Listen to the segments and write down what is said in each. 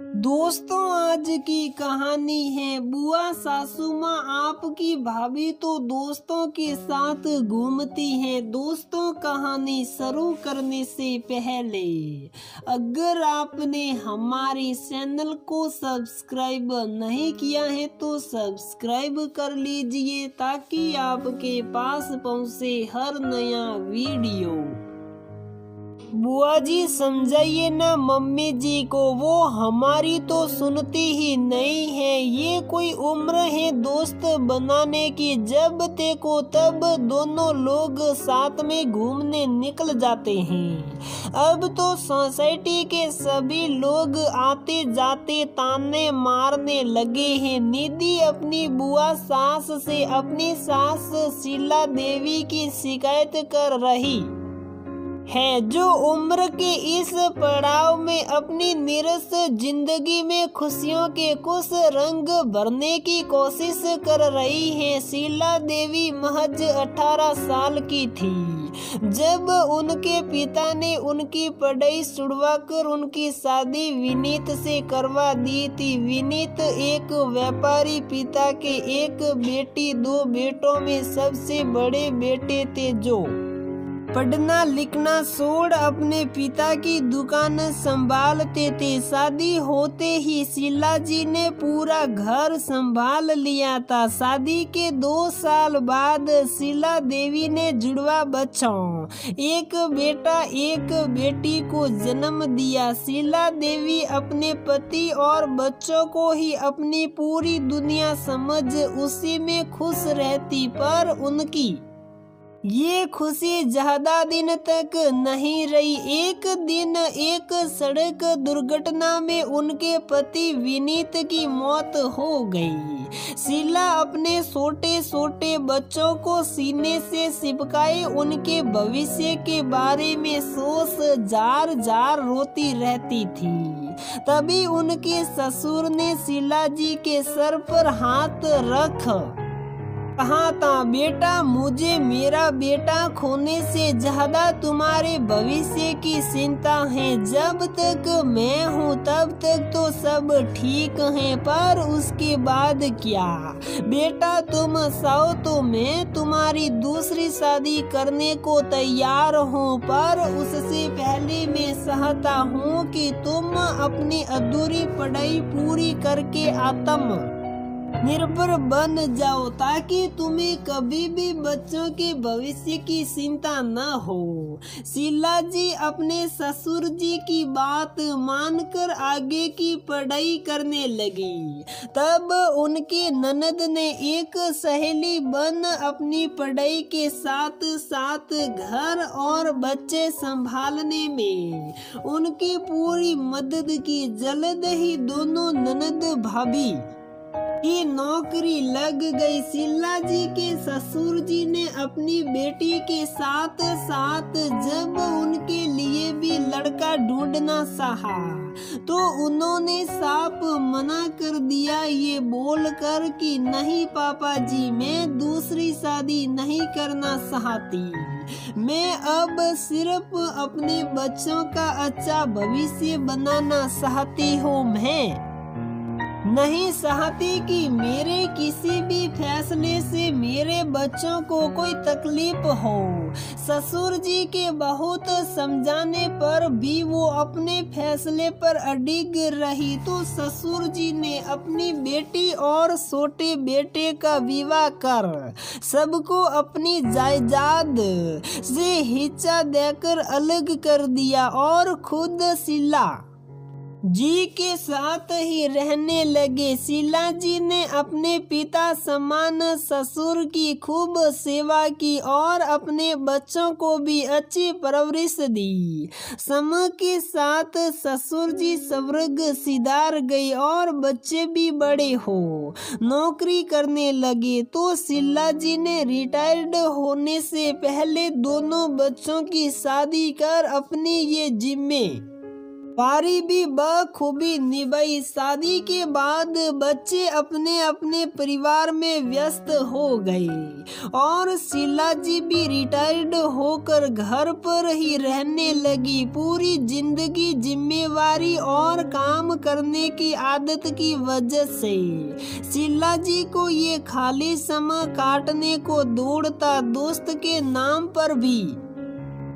दोस्तों, आज की कहानी है बुआ सासू माँ आपकी भाभी तो दोस्तों के साथ घूमती है। दोस्तों, कहानी शुरू करने से पहले अगर आपने हमारे चैनल को सब्सक्राइब नहीं किया है तो सब्सक्राइब कर लीजिए ताकि आपके पास पहुँचे हर नया वीडियो। बुआ जी समझाइए ना मम्मी जी को, वो हमारी तो सुनती ही नहीं है। ये कोई उम्र है दोस्त बनाने की, जब देखो तब दोनों लोग साथ में घूमने निकल जाते हैं। अब तो सोसाइटी के सभी लोग आते जाते ताने मारने लगे हैं। निधि अपनी बुआ सास से अपनी सास शीला देवी की शिकायत कर रही है, जो उम्र के इस पड़ाव में अपनी निरस जिंदगी में खुशियों के कुछ रंग भरने की कोशिश कर रही है। शीला देवी महज 18 साल की थी जब उनके पिता ने उनकी पढ़ाई छुड़वाकर उनकी शादी विनीत से करवा दी थी। विनीत एक व्यापारी पिता के एक बेटी दो बेटों में सबसे बड़े बेटे थे, जो पढ़ना लिखना छोड़ अपने पिता की दुकान संभालते थे। शादी होते ही शीला जी ने पूरा घर संभाल लिया था। शादी के 2 साल बाद शीला देवी ने जुड़वा बच्चों, एक बेटा एक बेटी को जन्म दिया। शीला देवी अपने पति और बच्चों को ही अपनी पूरी दुनिया समझ उसी में खुश रहती, पर उनकी ये खुशी ज्यादा दिन तक नहीं रही। एक दिन एक सड़क दुर्घटना में उनके पति विनीत की मौत हो गई। शीला अपने छोटे छोटे बच्चों को सीने से चिपकाए उनके भविष्य के बारे में सोच जार जार रोती रहती थी। तभी उनके ससुर ने शीला जी के सर पर हाथ रख कहा था, बेटा, मुझे मेरा बेटा खोने से ज्यादा तुम्हारे भविष्य की चिंता है। जब तक मैं हूँ तब तक तो सब ठीक है, पर उसके बाद क्या? बेटा, तुम चाहो तो मैं तुम्हारी दूसरी शादी करने को तैयार हूँ, पर उससे पहले मैं चाहता हूँ कि तुम अपनी अधूरी पढ़ाई पूरी करके आत्म निर्भर बन जाओ, ताकि तुम्हें कभी भी बच्चों के भविष्य की चिंता न हो। शीला जी अपने ससुर जी की बात मानकर आगे की पढ़ाई करने लगी। तब उनके ननद ने एक सहेली बन अपनी पढ़ाई के साथ साथ घर और बच्चे संभालने में उनकी पूरी मदद की। जल्द ही दोनों ननद भाभी की नौकरी लग गई। शीला जी के ससुर जी ने अपनी बेटी के साथ साथ जब उनके लिए भी लड़का ढूंढना चाहा तो उन्होंने साफ मना कर दिया, ये बोलकर कि नहीं पापा जी, मैं दूसरी शादी नहीं करना चाहती। मैं अब सिर्फ अपने बच्चों का अच्छा भविष्य बनाना चाहती हूँ। मैं नहीं चाहती कि मेरे किसी भी फैसले से मेरे बच्चों को कोई तकलीफ हो। ससुर जी के बहुत समझाने पर भी वो अपने फैसले पर अडिग रही, तो ससुर जी ने अपनी बेटी और छोटे बेटे का विवाह कर सबको अपनी जायदाद से हिस्सा देकर अलग कर दिया और खुद शीला जी के साथ ही रहने लगे। शीला जी ने अपने पिता समान ससुर की खूब सेवा की और अपने बच्चों को भी अच्छी परवरिश दी। समय के साथ ससुर जी स्वर्ग सिधार गए और बच्चे भी बड़े हो नौकरी करने लगे, तो शीला जी ने रिटायर्ड होने से पहले दोनों बच्चों की शादी कर अपनी ये जिम्मे पारी भी बखूबी निभाई। शादी के बाद बच्चे अपने अपने परिवार में व्यस्त हो गए और शीला जी भी रिटायर्ड होकर घर पर ही रहने लगी। पूरी जिंदगी जिम्मेवारी और काम करने की आदत की वजह से शीला जी को ये खाली समय काटने को दौड़ता दोस्त के नाम पर भी।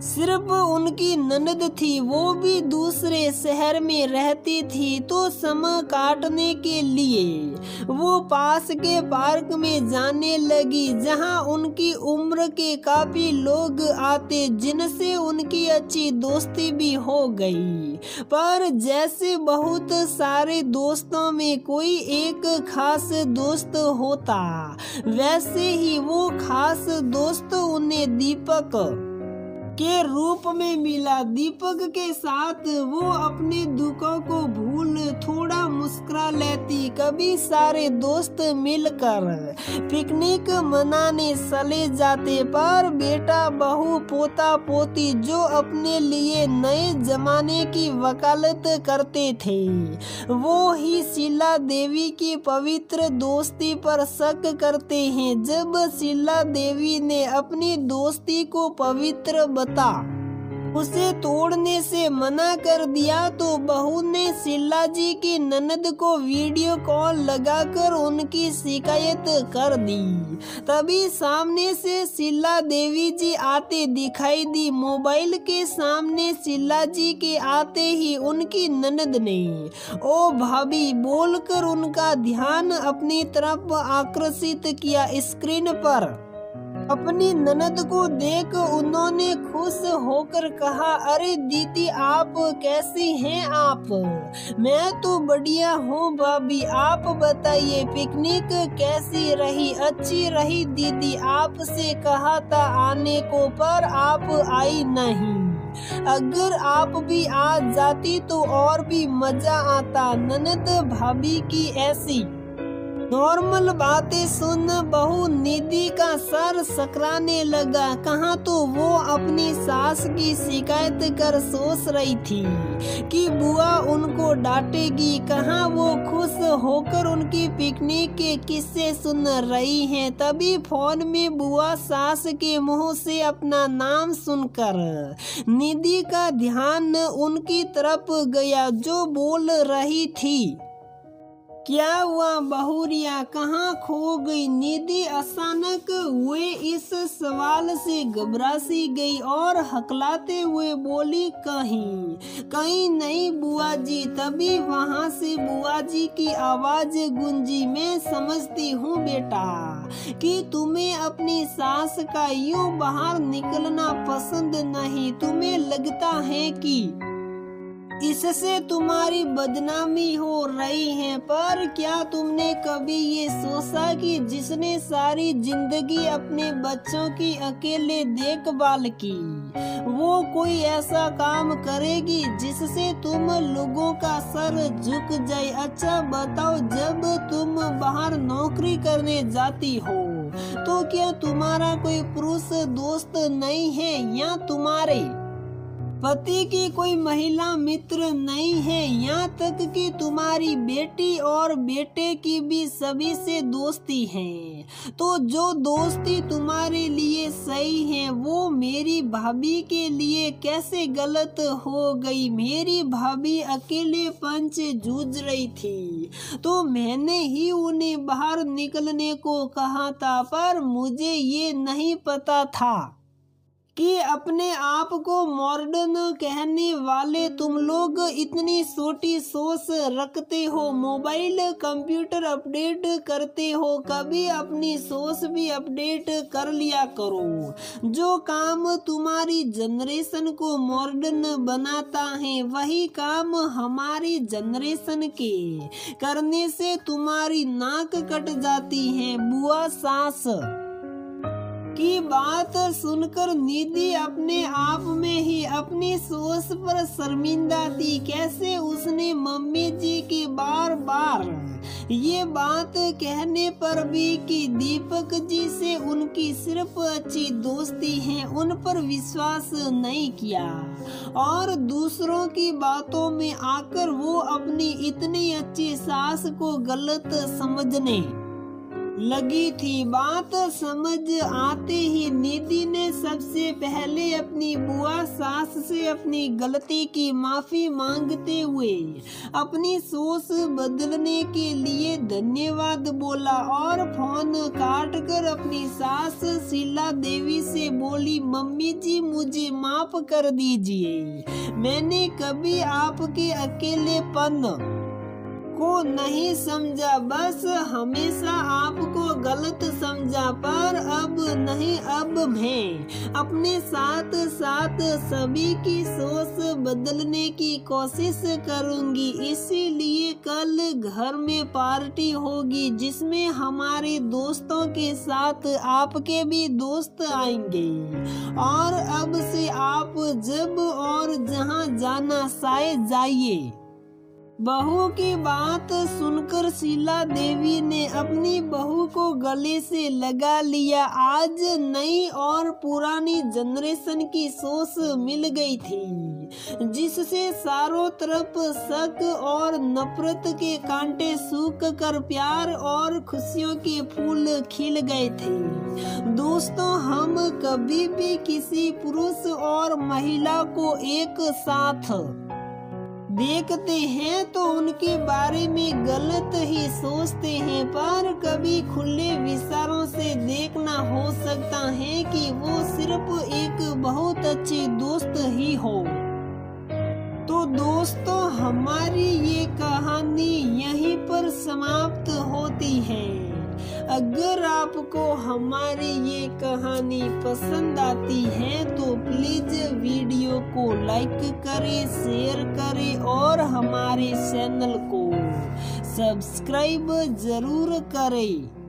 सिर्फ उनकी ननद थी, वो भी दूसरे शहर में रहती थी, तो समय काटने के लिए वो पास के पार्क में जाने लगी, जहां उनकी उम्र के काफी लोग आते, जिनसे उनकी अच्छी दोस्ती भी हो गई। पर जैसे बहुत सारे दोस्तों में कोई एक खास दोस्त होता, वैसे ही वो खास दोस्त उन्हें दीपक के रूप में मिला। दीपक के साथ वो अपने दुखों को भूल थोड़ा मुस्कुरा लेती। कभी सारे दोस्त मिलकर पिकनिक मनाने चले जाते, पर बेटा बहू पोता पोती जो अपने लिए नए जमाने की वकालत करते थे, वो ही शीला देवी की पवित्र दोस्ती पर शक करते हैं। जब शीला देवी ने अपनी दोस्ती को पवित्र उसे तोड़ने से मना कर दिया, तो बहू ने शीला जी की ननद को वीडियो कॉल लगाकर उनकी शिकायत कर दी। तभी सामने से शीला देवी जी आते दिखाई दी। मोबाइल के सामने शीला जी के आते ही उनकी ननद ने ओ भाभी बोलकर उनका ध्यान अपनी तरफ आकर्षित किया। स्क्रीन पर अपनी ननद को देख उन्होंने खुश होकर कहा, अरे दीदी आप कैसी हैं आप? मैं तो बढ़िया हूँ भाभी, आप बताइए पिकनिक कैसी रही? अच्छी रही दीदी, आपसे कहा था आने को पर आप आई नहीं। अगर आप भी आ जाती तो और भी मजा आता। ननद भाभी की ऐसी नॉर्मल बातें सुन बहू निधि का सर सकराने लगा। कहाँ तो वो अपनी सास की शिकायत कर सोच रही थी कि बुआ उनको डांटेगी, कहाँ वो खुश होकर उनकी पिकनिक के किस्से सुन रही हैं। तभी फोन में बुआ सास के मुंह से अपना नाम सुनकर निधि का ध्यान उनकी तरफ गया, जो बोल रही थी, क्या हुआ बहुरिया, कहाँ खो गई? निधि अचानक हुए इस सवाल से घबरा सी गई और हकलाते हुए बोली, कहीं नहीं बुआ जी। तभी वहाँ से बुआ जी की आवाज गूंजी, मैं समझती हूँ बेटा कि तुम्हें अपनी सास का यूं बाहर निकलना पसंद नहीं। तुम्हें लगता है कि इससे तुम्हारी बदनामी हो रही है, पर क्या तुमने कभी ये सोचा कि जिसने सारी जिंदगी अपने बच्चों की अकेले देखभाल की, वो कोई ऐसा काम करेगी जिससे तुम लोगों का सर झुक जाए? अच्छा बताओ, जब तुम बाहर नौकरी करने जाती हो तो क्या तुम्हारा कोई पुरुष दोस्त नहीं है, या तुम्हारे पति की कोई महिला मित्र नहीं है? यहाँ तक कि तुम्हारी बेटी और बेटे की भी सभी से दोस्ती है। तो जो दोस्ती तुम्हारे लिए सही है वो मेरी भाभी के लिए कैसे गलत हो गई? मेरी भाभी अकेलेपन से जूझ रही थी तो मैंने ही उन्हें बाहर निकलने को कहा था, पर मुझे ये नहीं पता था कि अपने आप को मॉडर्न कहने वाले तुम लोग इतनी छोटी सोच रखते हो। मोबाइल कंप्यूटर अपडेट करते हो, कभी अपनी सोच भी अपडेट कर लिया करो। जो काम तुम्हारी जनरेशन को मॉडर्न बनाता है वही काम हमारी जनरेशन के करने से तुम्हारी नाक कट जाती है। बुआ सास की बात सुनकर निधि अपने आप में ही अपनी सोच पर शर्मिंदा थी। कैसे उसने मम्मी जी की बार बार ये बात कहने पर भी कि दीपक जी से उनकी सिर्फ अच्छी दोस्ती है, उन पर विश्वास नहीं किया और दूसरों की बातं में आकर वो अपनी इतनी अच्छी सास को गलत समझने लगी थी। बात समझ आते ही निधि ने सबसे पहले अपनी बुआ सास से अपनी गलती की माफी मांगते हुए अपनी सोच बदलने के लिए धन्यवाद बोला और फोन काट कर अपनी सास शीला देवी से बोली, मम्मी जी मुझे माफ कर दीजिए, मैंने कभी आपके अकेलेपन को नहीं समझा, बस हमेशा आपको गलत समझा, पर अब नहीं, अब मैं अपने साथ साथ सभी की सोच बदलने की कोशिश करूंगी। इसीलिए कल घर में पार्टी होगी जिसमें हमारे दोस्तों के साथ आपके भी दोस्त आएंगे और अब से आप जब और जहां जाना शायद जाइए। बहू की बात सुनकर शीला देवी ने अपनी बहू को गले से लगा लिया। आज नई और पुरानी जनरेशन की सोच मिल गई थी जिससे चारों तरफ शक और नफरत के कांटे सूख कर प्यार और खुशियों के फूल खिल गए थे। दोस्तों, हम कभी भी किसी पुरुष और महिला को एक साथ देखते हैं तो उनके बारे में गलत ही सोचते हैं, पर कभी खुले विचारों से देखना हो सकता है कि वो सिर्फ एक बहुत अच्छे दोस्त ही हो। तो दोस्तों, हमारी ये कहानी यहीं पर समाप्त होती है। अगर आपको हमारी ये कहानी पसंद आती है तो प्लीज वीडियो को लाइक करें, शेयर करें और हमारे चैनल को सब्सक्राइब जरूर करें।